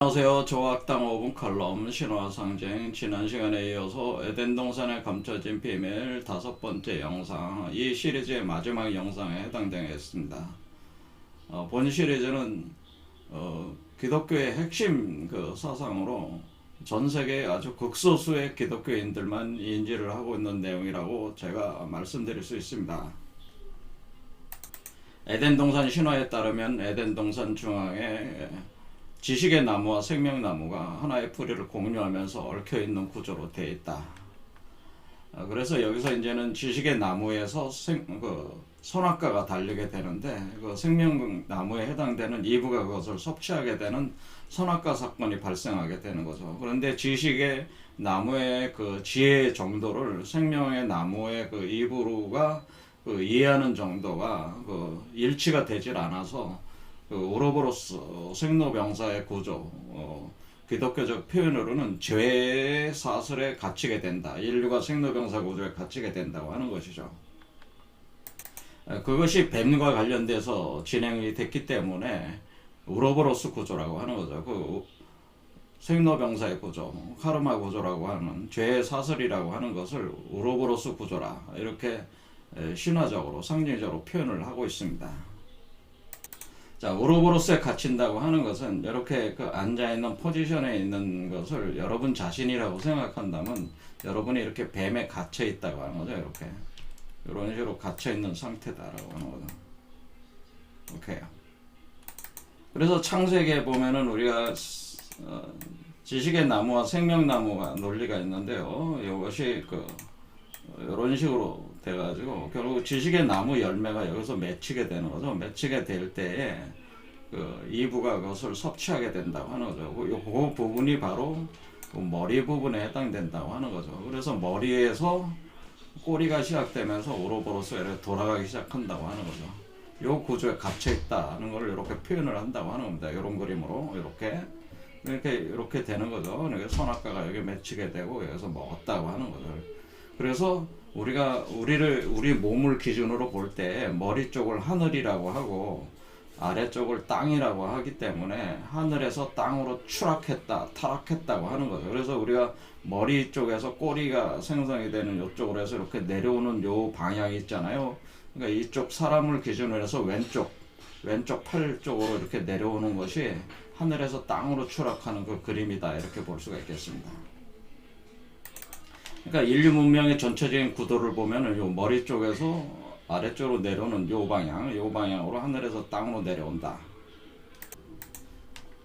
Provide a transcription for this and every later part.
안녕하세요. 조각당 5분 칼럼 신화 상징. 지난 시간에 이어서 에덴 동산에 감춰진 비밀 5번째 영상, 이 시리즈의 마지막 영상에 해당되겠습니다. 본 시리즈는 기독교의 핵심 사상으로 전 세계 아주 극소수의 기독교인들만 인지를 하고 있는 내용이라고 제가 말씀드릴 수 있습니다. 에덴 동산 신화에 따르면 에덴 동산 중앙에 지식의 나무와 생명나무가 하나의 뿌리를 공유하면서 얽혀있는 구조로 되어 있다. 그래서 여기서 이제는 지식의 나무에서 선악과가 달리게 되는데, 그 생명나무에 해당되는 이브가 그것을 섭취하게 되는 선악과 사건이 발생하게 되는 거죠. 그런데 지식의 나무의 그 지혜의 정도를 생명의 나무의 그 이브가 이해하는 정도가 일치가 되질 않아서 오로보로스 생로병사의 구조, 기독교적 표현으로는 죄의 사슬에 갇히게 된다. 인류가 생로병사 구조에 갇히게 된다고 하는 것이죠. 그것이 뱀과 관련돼서 진행이 됐기 때문에 오로보로스 구조라고 하는 거죠. 그 생로병사의 구조, 카르마 구조라고 하는 죄의 사슬이라고 하는 것을 오로보로스 구조라, 이렇게 신화적으로 상징적으로 표현을 하고 있습니다. 자, 오로보로스에 갇힌다고 하는 것은 이렇게 앉아있는 포지션에 있는 것을 여러분 자신이라고 생각한다면 여러분이 이렇게 뱀에 갇혀 있다고 하는 거죠. 이렇게 이런 식으로 갇혀 있는 상태다라고 하는 거죠. 오케이. 그래서 창세기에 보면은 우리가 지식의 나무와 생명나무가 논리가 있는데요. 이것이 이런 식으로 돼가지고 결국 지식의 나무 열매가 여기서 맺히게 되는 거죠. 맺히게 될 때에 이브가 그것을 섭취하게 된다고 하는 거죠. 그 부분이 바로 머리 부분에 해당된다고 하는 거죠. 그래서 머리에서 꼬리가 시작되면서 오로보로스에 돌아가기 시작한다고 하는 거죠. 요 구조에 갇혀 있다는 걸 이렇게 표현을 한다고 하는 겁니다. 이런 그림으로 이렇게 되는 거죠. 선악과가 여기 맺히게 되고 여기서 먹었다고 하는 거죠. 그래서 우리 몸을 기준으로 볼 때 머리 쪽을 하늘이라고 하고 아래쪽을 땅이라고 하기 때문에 하늘에서 땅으로 타락했다고 하는 거죠. 그래서 우리가 머리 쪽에서 꼬리가 생성이 되는 이쪽으로 해서 이렇게 내려오는 요 방향이 있잖아요. 그러니까 이쪽 사람을 기준으로 해서 왼쪽 팔 쪽으로 이렇게 내려오는 것이 하늘에서 땅으로 추락하는 그 그림이다, 이렇게 볼 수가 있겠습니다. 그러니까 인류 문명의 전체적인 구도를 보면은 요 머리 쪽에서 아래쪽으로 내려오는 요 방향으로 하늘에서 땅으로 내려온다.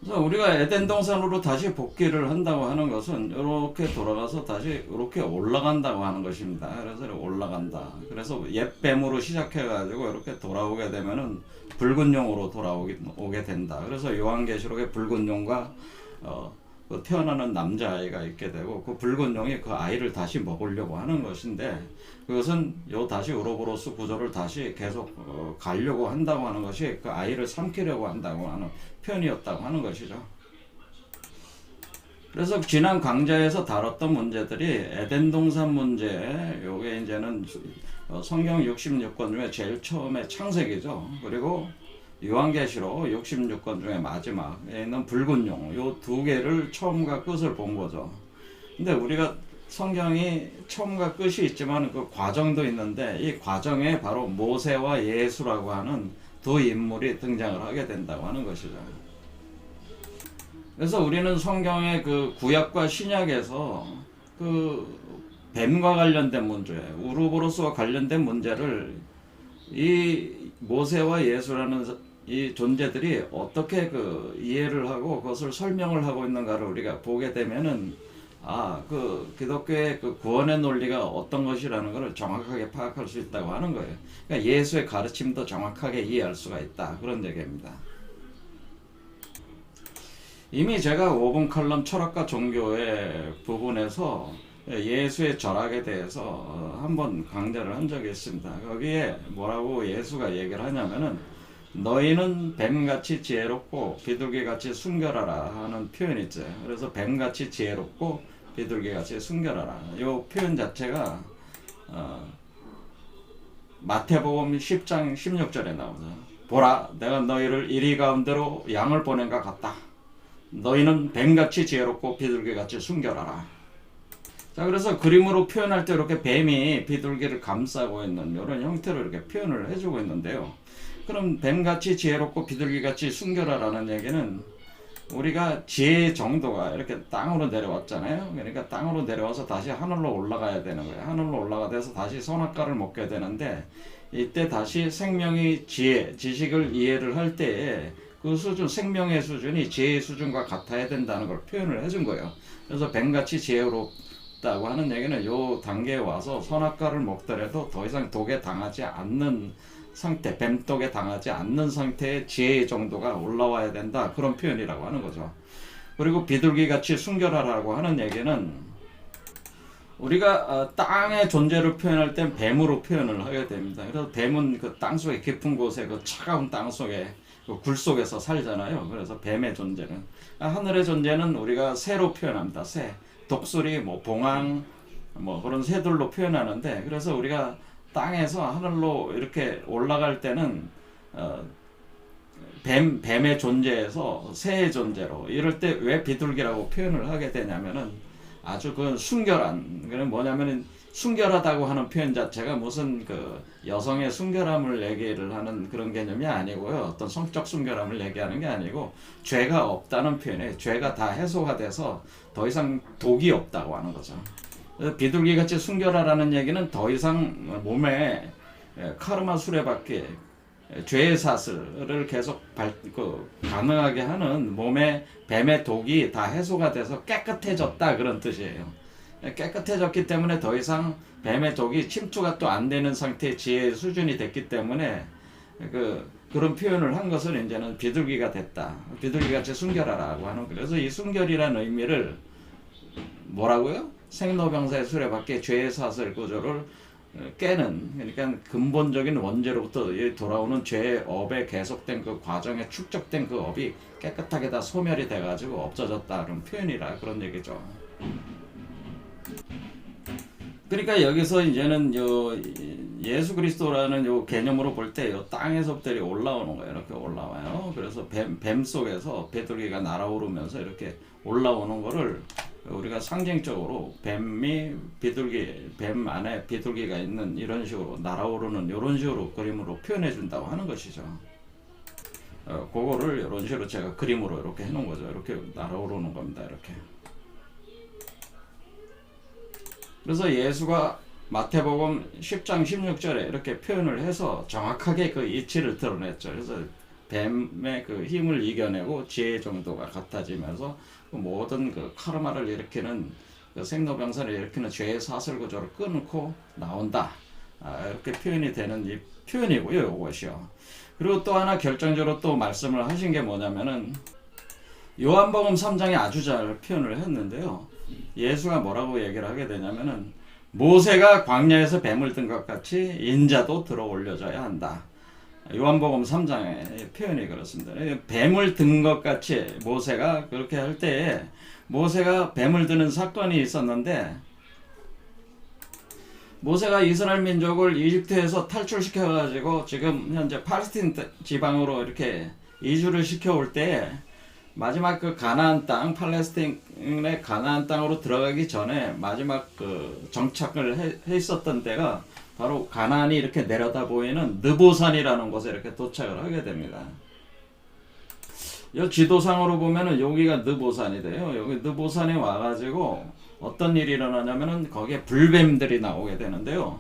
그래서 우리가 에덴 동산으로 다시 복귀를 한다고 하는 것은 이렇게 돌아가서 다시 이렇게 올라간다고 하는 것입니다. 그래서 올라간다. 그래서 옛 뱀으로 시작해가지고 이렇게 돌아오게 되면은 붉은 용으로 돌아오게 된다. 그래서 요한계시록에 붉은 용과 태어나는 남자아이가 있게 되고, 그 붉은 용이 그 아이를 다시 먹으려고 하는 것인데, 그것은 다시 오로보로스 구조를 다시 계속 가려고 한다고 하는 것이 그 아이를 삼키려고 한다고 하는 표현이었다고 하는 것이죠. 그래서 지난 강좌에서 다뤘던 문제들이 에덴 동산 문제, 요게 이제는 성경 66권 중에 제일 처음에 창세기죠. 그리고 요한계시록 66권 중에 마지막에 있는 붉은 용, 요 두 개를 처음과 끝을 본 거죠. 근데 우리가 성경이 처음과 끝이 있지만 그 과정도 있는데, 이 과정에 바로 모세와 예수라고 하는 두 인물이 등장을 하게 된다고 하는 것이죠. 그래서 우리는 성경의 그 구약과 신약에서 그 뱀과 관련된 문제, 우르보로스와 관련된 문제를 이 모세와 예수라는 이 존재들이 어떻게 이해를 하고 그것을 설명을 하고 있는가를 우리가 보게 되면은, 기독교의 구원의 논리가 어떤 것이라는 것을 정확하게 파악할 수 있다고 하는 거예요. 그러니까 예수의 가르침도 정확하게 이해할 수가 있다, 그런 얘기입니다. 이미 제가 5분 칼럼 철학과 종교의 부분에서 예수의 절학에 대해서 한번 강좌를 한 적이 있습니다. 거기에 뭐라고 예수가 얘기를 하냐면은, 너희는 뱀같이 지혜롭고 비둘기같이 순결하라 하는 표현이 있죠. 그래서 뱀같이 지혜롭고 비둘기같이 순결하라, 이 표현 자체가 마태복음 10장 16절에 나오죠. 보라, 내가 너희를 이리 가운데로 양을 보낸 것 같다. 너희는 뱀같이 지혜롭고 비둘기같이 순결하라. 자, 그래서 그림으로 표현할 때 이렇게 뱀이 비둘기를 감싸고 있는 이런 형태로 이렇게 표현을 해주고 있는데요. 그럼 뱀같이 지혜롭고 비둘기같이 순결하라는 얘기는 우리가 지혜의 정도가 이렇게 땅으로 내려왔잖아요. 그러니까 땅으로 내려와서 다시 하늘로 올라가야 되는 거예요. 하늘로 올라가서 다시 선악과를 먹게 되는데, 이때 다시 생명의 지혜, 지식을 이해를 할 때에 그 수준, 생명의 수준이 지혜의 수준과 같아야 된다는 걸 표현을 해준 거예요. 그래서 뱀같이 지혜롭다고 하는 얘기는 요 단계에 와서 선악과를 먹더라도 더 이상 독에 당하지 않는 상태, 뱀독에 당하지 않는 상태의 지혜의 정도가 올라와야 된다, 그런 표현이라고 하는 거죠. 그리고 비둘기같이 순결하라고 하는 얘기는 우리가 땅의 존재를 표현할 땐 뱀으로 표현을 하게 됩니다. 그래서 뱀은 그 땅속에 깊은 곳에 그 차가운 땅 속에 그 굴 속에서 살잖아요. 그래서 뱀의 존재는, 하늘의 존재는 우리가 새로 표현합니다. 새, 독수리, 뭐 봉황, 뭐 그런 새들로 표현하는데, 그래서 우리가 땅에서 하늘로 이렇게 올라갈 때는 뱀의 존재에서 새의 존재로, 이럴 때 왜 비둘기라고 표현을 하게 되냐면은 아주 그 순결한, 그는 뭐냐면은 순결하다고 하는 표현 자체가 무슨 그 여성의 순결함을 얘기를 하는 그런 개념이 아니고요. 어떤 성적 순결함을 얘기하는 게 아니고 죄가 없다는 표현에, 죄가 다 해소가 돼서 더 이상 독이 없다고 하는 거죠. 비둘기같이 순결하라는 얘기는 더 이상 몸에 카르마 수레바퀴, 죄의 사슬을 계속 가능하게 하는 몸에 뱀의 독이 다 해소가 돼서 깨끗해졌다, 그런 뜻이에요. 깨끗해졌기 때문에 더 이상 뱀의 독이 침투가 또 안 되는 상태의 지혜의 수준이 됐기 때문에 그런 표현을 한 것을 이제는 비둘기가 됐다, 비둘기같이 순결하라고 하는 거예요. 그래서 이 순결이라는 의미를 뭐라고요? 생로병사의 수레바퀴 죄의 사슬 구조를 깨는, 그러니까 근본적인 원죄로부터 돌아오는 죄의 업에 계속된 그 과정에 축적된 그 업이 깨끗하게 다 소멸이 돼가지고 없어졌다는 표현이라 그런 얘기죠. 그러니까 여기서 이제는 요 예수 그리스도라는 요 개념으로 볼 때 요 땅에서부터 올라오는 거예요. 이렇게 올라와요. 그래서 뱀 속에서 비둘기가 날아오르면서 이렇게 올라오는 거를 우리가 상징적으로 뱀이 뱀 안에 비둘기가 있는 이런 식으로 날아오르는 이런 식으로 그림으로 표현해 준다고 하는 것이죠. 그거를 이런 식으로 제가 그림으로 이렇게 해놓은 거죠. 이렇게 날아오르는 겁니다. 이렇게. 그래서 예수가 마태복음 10장 16절에 이렇게 표현을 해서 정확하게 그 이치를 드러냈죠. 그래서 뱀의 그 힘을 이겨내고 지혜의 정도가 같아지면서 그 모든 그 카르마를 일으키는, 그 생로병사를 일으키는 죄의 사슬 구조를 끊고 나온다, 이렇게 표현이 되는 이 표현이고요, 이것이요. 그리고 또 하나 결정적으로 또 말씀을 하신 게 뭐냐면은 요한복음 3장에 아주 잘 표현을 했는데요. 예수가 뭐라고 얘기를 하게 되냐면은 모세가 광야에서 뱀을 든 것 같이 인자도 들어 올려져야 한다. 요한복음 3장의 표현이 그렇습니다. 뱀을 든 것 같이 모세가 그렇게 할 때에, 모세가 뱀을 드는 사건이 있었는데, 모세가 이스라엘 민족을 이집트에서 탈출시켜가지고 지금 현재 팔레스틴 지방으로 이렇게 이주를 시켜올 때에 마지막 그 가나안 땅, 팔레스틴의 가나안 땅으로 들어가기 전에 마지막 그 정착을 해 있었던 데가 바로 가나안이 이렇게 내려다 보이는 느보산이라는 곳에 이렇게 도착을 하게 됩니다. 이 지도상으로 보면은 여기가 느보산이 돼요. 여기 느보산에 와가지고 어떤 일이 일어나냐면은 거기에 불뱀들이 나오게 되는데요.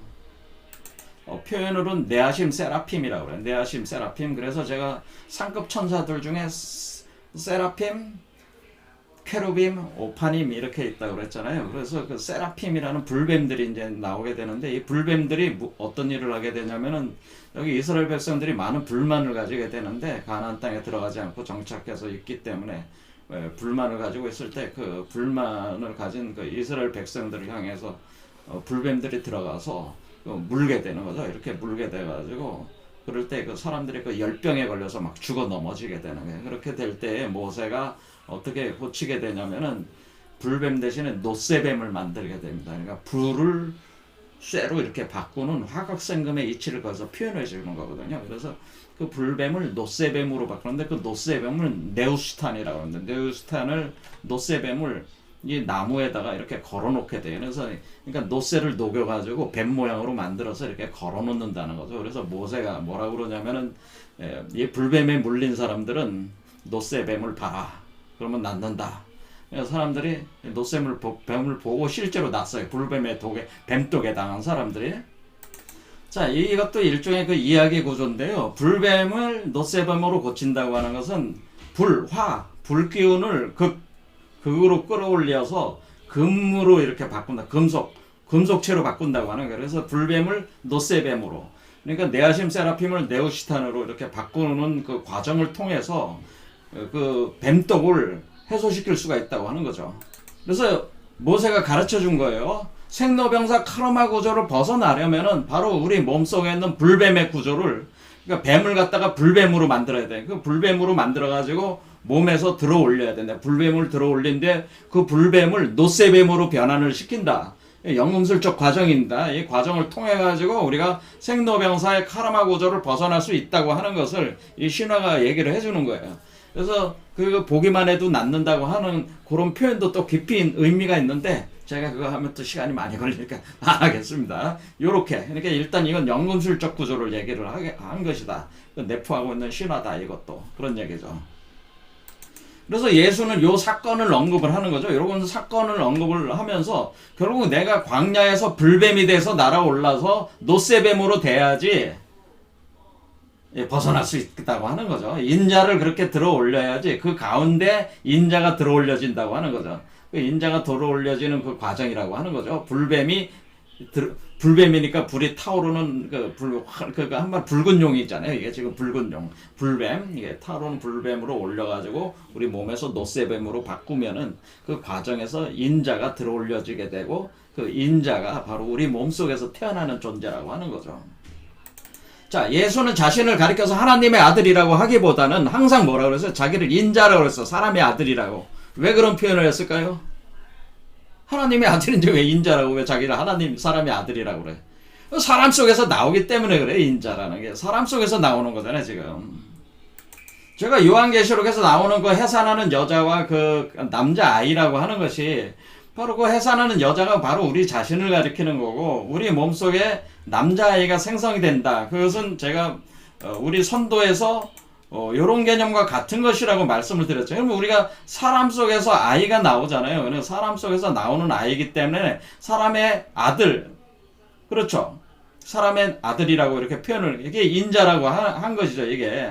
표현으로는 네아심 세라핌이라고 그래요. 네아심 세라핌. 그래서 제가 상급 천사들 중에 세라핌, 케루빔, 오파님 이렇게 있다고 그랬잖아요. 그래서 그 세라핌이라는 불뱀들이 이제 나오게 되는데, 이 불뱀들이 어떤 일을 하게 되냐면은 여기 이스라엘 백성들이 많은 불만을 가지게 되는데, 가나안 땅에 들어가지 않고 정착해서 있기 때문에 불만을 가지고 있을 때 그 불만을 가진 그 이스라엘 백성들을 향해서 불뱀들이 들어가서 물게 되는 거죠. 이렇게 물게 돼가지고 그럴 때 그 사람들이 그 열병에 걸려서 막 죽어 넘어지게 되는 거예요. 그렇게 될 때에 모세가 어떻게 고치게 되냐면은 불뱀 대신에 노쇠뱀을 만들게 됩니다. 그러니까 불을 쇠로 이렇게 바꾸는 화각생금의 이치를 거기서 표현해 주는 거거든요. 그래서 그 불뱀을 노세뱀으로 바꾸는데 그 노세뱀을 네우스탄이라고 하는데 네우스탄을 노세뱀을 이 나무에다가 이렇게 걸어놓게 돼요. 그래서 그러니까 노쇠를 녹여가지고 뱀 모양으로 만들어서 이렇게 걸어놓는다는 거죠. 그래서 모세가 뭐라고 그러냐면은 이 불뱀에 물린 사람들은 노쇠뱀을 봐라. 그러면 낫는다. 사람들이 노쇠뱀을 보고 실제로 낫어요. 불뱀의 독에 뱀독에 당한 사람들이. 자, 이것도 일종의 그 이야기 구조인데요. 불뱀을 노쇠뱀으로 고친다고 하는 것은 불기운을 극으로 끌어올려서 금으로 이렇게 바꾼다. 금속체로 바꾼다고 하는 거예요. 그래서 불뱀을 노쇠뱀으로. 그러니까 네아심 세라핌을 네오시탄으로 이렇게 바꾸는 그 과정을 통해서 그 뱀독을 해소시킬 수가 있다고 하는 거죠. 그래서 모세가 가르쳐 준 거예요. 생로병사 카르마 구조를 벗어나려면은 바로 우리 몸속에 있는 불뱀의 구조를, 그러니까 뱀을 갖다가 불뱀으로 만들어야 돼. 그 불뱀으로 만들어가지고 몸에서 들어 올려야 된다. 불뱀을 들어 올린데 그 불뱀을 노쇠뱀으로 변환을 시킨다. 영음술적 과정입니다. 이 과정을 통해 가지고 우리가 생로병사의 카르마 구조를 벗어날 수 있다고 하는 것을 이 신화가 얘기를 해주는 거예요. 그래서 그 보기만 해도 낫는다고 하는 그런 표현도 또 깊이 의미가 있는데 제가 그거 하면 또 시간이 많이 걸리니까 안 하겠습니다. 요렇게. 그러니까 일단 이건 연금술적 구조를 얘기를 한 것이다. 내포하고 있는 신화다 이것도. 그런 얘기죠. 그래서 예수는 요 사건을 언급을 하는 거죠. 이런 사건을 언급을 하면서 결국 내가 광야에서 불뱀이 돼서 날아올라서 노쇠뱀으로 돼야지 벗어날 수 있다고 하는 거죠. 인자를 그렇게 들어 올려야지 그 가운데 인자가 들어 올려진다고 하는 거죠. 그 인자가 들어 올려지는 그 과정이라고 하는 거죠. 불뱀이니까 불이 타오르는 한번 붉은 용이 있잖아요. 이게 지금 붉은 용, 불뱀, 이게 타오르는 불뱀으로 올려가지고 우리 몸에서 노쇠뱀으로 바꾸면은 그 과정에서 인자가 들어 올려지게 되고 그 인자가 바로 우리 몸 속에서 태어나는 존재라고 하는 거죠. 자, 예수는 자신을 가리켜서 하나님의 아들이라고 하기보다는 항상 뭐라고 그랬어요? 자기를 인자라고 그랬어. 사람의 아들이라고. 왜 그런 표현을 했을까요? 하나님의 아들인데 왜 인자라고, 왜 자기를 사람의 아들이라고 그래? 사람 속에서 나오기 때문에 그래, 인자라는 게. 사람 속에서 나오는 거잖아요, 지금. 제가 요한계시록에서 나오는 그 해산하는 여자와 그 남자아이라고 하는 것이 바로 그 해산하는 여자가 바로 우리 자신을 가리키는 거고, 우리 몸속에 남자아이가 생성이 된다. 그것은 제가 우리 선도에서 요런 개념과 같은 것이라고 말씀을 드렸죠. 그러면 우리가 사람 속에서 아이가 나오잖아요. 그래서 사람 속에서 나오는 아이기 때문에 사람의 아들, 그렇죠. 사람의 아들이라고 이렇게 표현을, 이게 인자라고 한 것이죠, 이게.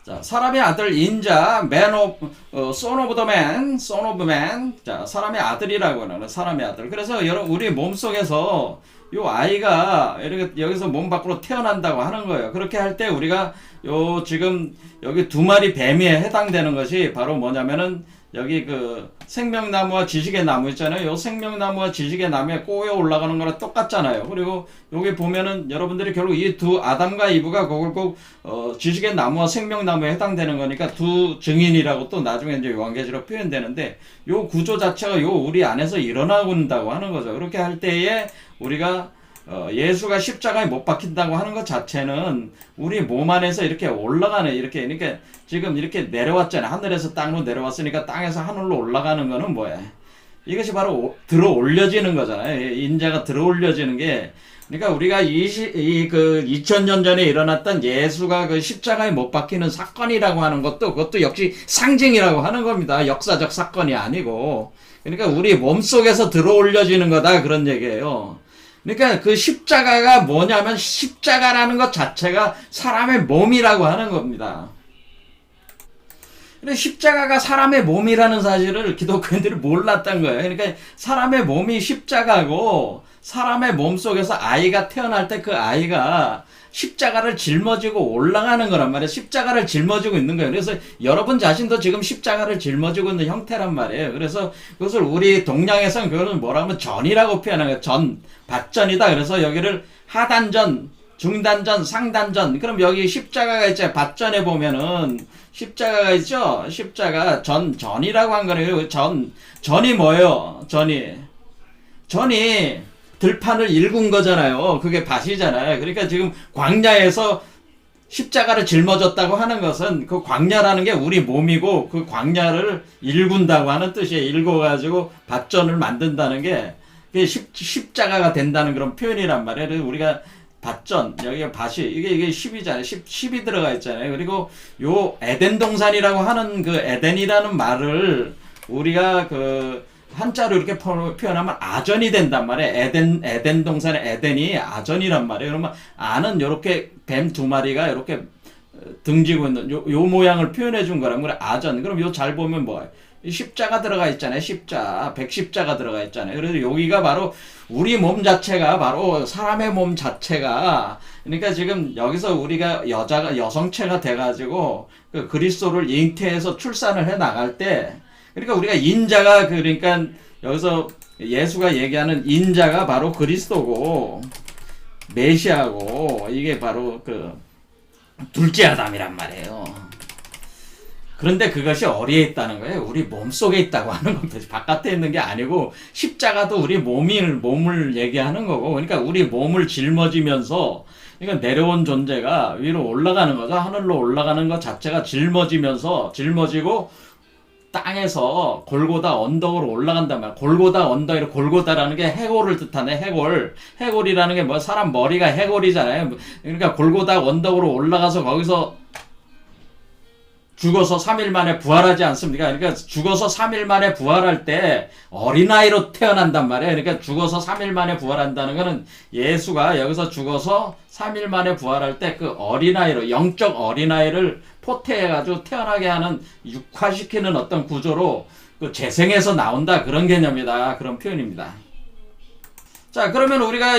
자, 사람의 아들 인자, son of the man, son of man. 자, 사람의 아들이라고 하는 사람의 아들. 그래서 우리 몸속에서 요 아이가 이렇게 여기서 몸 밖으로 태어난다고 하는 거예요. 그렇게 할 때 우리가 지금 여기 두 마리 뱀에 해당되는 것이 바로 뭐냐면은 여기 그 생명나무와 지식의 나무 있잖아요. 요 생명나무와 지식의 나무에 꼬여 올라가는 거랑 똑같잖아요. 그리고 여기 보면은 여러분들이 결국 이 두 아담과 이브가 그걸 꼭 지식의 나무와 생명나무에 해당되는 거니까 두 증인이라고 또 나중에 이제 요한계시록 표현되는데 요 구조 자체가 요 우리 안에서 일어나고 있다고 하는 거죠. 그렇게 할 때에 우리가 예수가 십자가에 못 박힌다고 하는 것 자체는 우리 몸 안에서 이렇게 올라가는, 이렇게 지금 이렇게 내려왔잖아요. 하늘에서 땅으로 내려왔으니까 땅에서 하늘로 올라가는 거는 뭐야? 이것이 바로 들어 올려지는 거잖아요. 인자가 들어 올려지는 게, 그러니까 우리가 2000년 전에 일어났던 예수가 그 십자가에 못 박히는 사건이라고 하는 그것도 역시 상징이라고 하는 겁니다. 역사적 사건이 아니고. 그러니까 우리 몸 속에서 들어 올려지는 거다, 그런 얘기예요. 그러니까 그 십자가가 뭐냐면 십자가라는 것 자체가 사람의 몸이라고 하는 겁니다. 근데 십자가가 사람의 몸이라는 사실을 기독교인들이 몰랐던 거예요. 그러니까 사람의 몸이 십자가고 사람의 몸 속에서 아이가 태어날 때 그 아이가 십자가를 짊어지고 올라가는 거란 말이에요. 십자가를 짊어지고 있는 거예요. 그래서 여러분 자신도 지금 십자가를 짊어지고 있는 형태란 말이에요. 그래서 그것을 우리 동양에서는 그거는 뭐라면 전이라고 표현하는 거예요. 밭전이다. 그래서 여기를 하단전, 중단전, 상단전. 그럼 여기 십자가가 있죠. 밭전에 보면은 십자가가 있죠. 십자가 전이라고 한 거예요. 전이 뭐예요? 전이 들판을 일군 거잖아요. 그게 밭이잖아요. 그러니까 지금 광야에서 십자가를 짊어졌다고 하는 것은 그 광야라는 게 우리 몸이고 그 광야를 일군다고 하는 뜻이에요. 일궈가지고 밭전을 만든다는 게 그게 십자가가 된다는 그런 표현이란 말이에요. 그래서 우리가 밭전, 여기가 밭이, 이게 10이잖아요. 10이 들어가 있잖아요. 그리고 요 에덴 동산이라고 하는 그 에덴이라는 말을 우리가 그 한자로 이렇게 표현하면 아전이 된단 말이에요. 에덴 동산의 에덴이 아전이란 말이에요. 그러면 아는 요렇게 뱀 두 마리가 이렇게 등지고 있는 요 모양을 표현해 준 거란 말이에요. 아전. 그럼 요 잘 보면 뭐예요? 십자가 들어가 있잖아요. 백십자가 들어가 있잖아요. 그래서 여기가 바로 우리 몸 자체가 바로 사람의 몸 자체가 그러니까 지금 여기서 우리가 여성체가 돼가지고 그 그리스도를 잉태해서 출산을 해 나갈 때 그러니까 우리가 인자가 그러니까 여기서 예수가 얘기하는 인자가 바로 그리스도고 메시아고 이게 바로 그 둘째 아담이란 말이에요. 그런데 그것이 어디에 있다는 거예요? 우리 몸속에 있다고 하는 겁니다. 바깥에 있는 게 아니고 십자가도 우리 몸을 얘기하는 거고 그러니까 우리 몸을 짊어지면서 그러니까 내려온 존재가 위로 올라가는 거죠. 하늘로 올라가는 것 자체가 짊어지고 땅에서 골고다 언덕으로 올라간단 말이야. 골고다 언덕이라 골고다라는 게 해골을 뜻하네. 해골이라는 게 뭐 사람 머리가 해골이잖아요. 그러니까 골고다 언덕으로 올라가서 거기서 죽어서 3일 만에 부활하지 않습니까? 그러니까 죽어서 3일 만에 부활할 때 어린아이로 태어난단 말이에요. 그러니까 죽어서 3일 만에 부활한다는 거는 예수가 여기서 죽어서 3일 만에 부활할 때 그 어린아이로 영적 어린아이를 포태해가지고 태어나게 하는 육화시키는 어떤 구조로 그 재생해서 나온다 그런 개념이다. 그런 표현입니다. 자, 그러면 우리가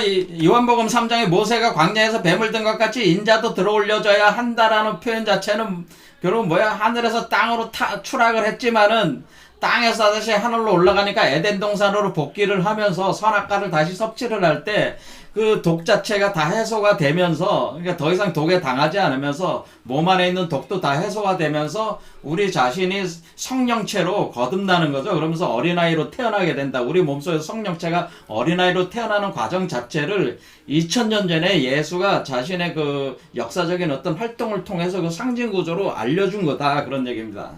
요한복음 3장에 모세가 광야에서 뱀을 든 것 같이 인자도 들어올려져야 한다라는 표현 자체는 결국 뭐야? 하늘에서 땅으로 추락을 했지만은 땅에서 다시 하늘로 올라가니까 에덴 동산으로 복귀를 하면서 선악과를 다시 섭취를 할 때 그 독 자체가 다 해소가 되면서 그러니까 더 이상 독에 당하지 않으면서 몸 안에 있는 독도 다 해소가 되면서 우리 자신이 성령체로 거듭나는 거죠. 그러면서 어린아이로 태어나게 된다. 우리 몸속에서 성령체가 어린아이로 태어나는 과정 자체를 2000년 전에 예수가 자신의 그 역사적인 어떤 활동을 통해서 그 상징 구조로 알려준 거다. 그런 얘기입니다.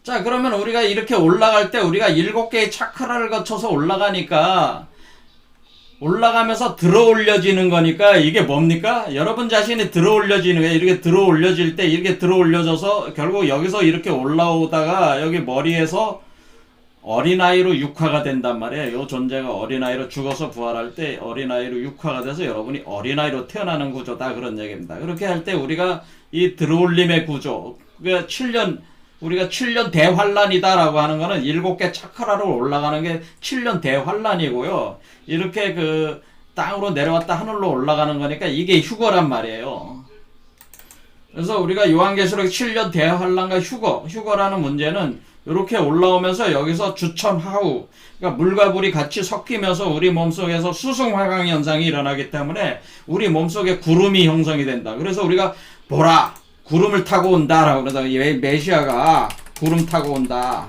자, 그러면 우리가 이렇게 올라갈 때 우리가 7개의 차크라를 거쳐서 올라가면서 들어올려지는 거니까 이게 뭡니까? 여러분 자신이 들어올려지는 거예요. 이렇게 들어올려질 때 이렇게 들어올려져서 결국 여기서 이렇게 올라오다가 여기 머리에서 어린아이로 육화가 된단 말이에요. 이 존재가 어린아이로 죽어서 부활할 때 어린아이로 육화가 돼서 여러분이 어린아이로 태어나는 구조다. 그런 얘기입니다. 그렇게 할 때 우리가 이 들어올림의 구조, 그러니까 우리가 7년 대환란이다라고 하는 거는 7개 차크라로 올라가는 게 7년 대환란이고요. 이렇게 그 땅으로 내려왔다 하늘로 올라가는 거니까 이게 휴거란 말이에요. 그래서 우리가 요한계시록 7년 대환란과 휴거라는 문제는 이렇게 올라오면서 여기서 주천하우, 그러니까 물과 불이 같이 섞이면서 우리 몸속에서 수승화강 현상이 일어나기 때문에 우리 몸속에 구름이 형성이 된다. 그래서 우리가 보라, 구름을 타고 온다라고 그러다 메시아가 구름 타고 온다.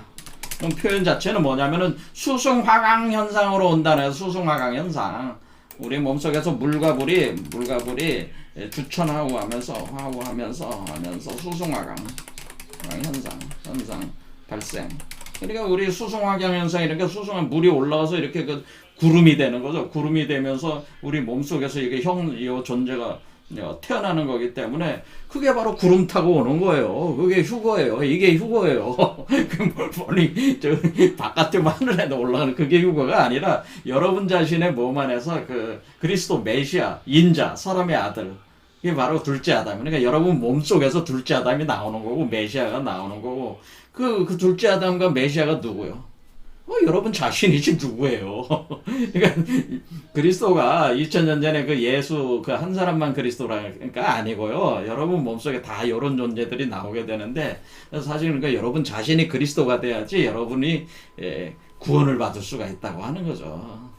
그럼 표현 자체는 뭐냐면은 수승화강 현상으로 온다는 수승화강 현상. 우리 몸속에서 물과 불이 주천하고 하면서 수승화강 현상 발생. 그러니까 우리 수승화강 현상이 이렇게 물이 올라가서 이렇게 그 구름이 되는 거죠. 구름이 되면서 우리 몸속에서 이게 이 존재가 태어나는 거기 때문에 그게 바로 구름 타고 오는 거예요. 그게 휴거예요. 이게 휴거예요. 멀리 저 바깥에 하늘에도 올라가는 그게 휴거가 아니라 여러분 자신의 몸 안에서 그 그리스도 메시아 인자 사람의 아들 이게 바로 둘째 아담. 그러니까 여러분 몸 속에서 둘째 아담이 나오는 거고 메시아가 나오는 거고 그 둘째 아담과 메시아가 누구요? 여러분 자신이지 누구예요? 그러니까 그리스도가 2000년 전에 그 예수 그 한 사람만 그리스도라니까 아니고요. 여러분 몸속에 다 이런 존재들이 나오게 되는데 사실 그러니까 여러분 자신이 그리스도가 돼야지 여러분이 구원을 받을 수가 있다고 하는 거죠.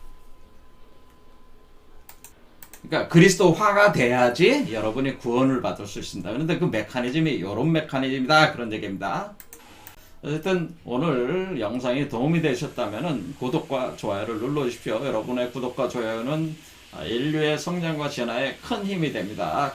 그러니까 그리스도화가 돼야지 여러분이 구원을 받을 수 있습니다. 그런데 그 메커니즘이 이런 메커니즘이다 그런 얘기입니다. 어쨌든 오늘 영상이 도움이 되셨다면 구독과 좋아요를 눌러주십시오. 여러분의 구독과 좋아요는 인류의 성장과 진화에 큰 힘이 됩니다.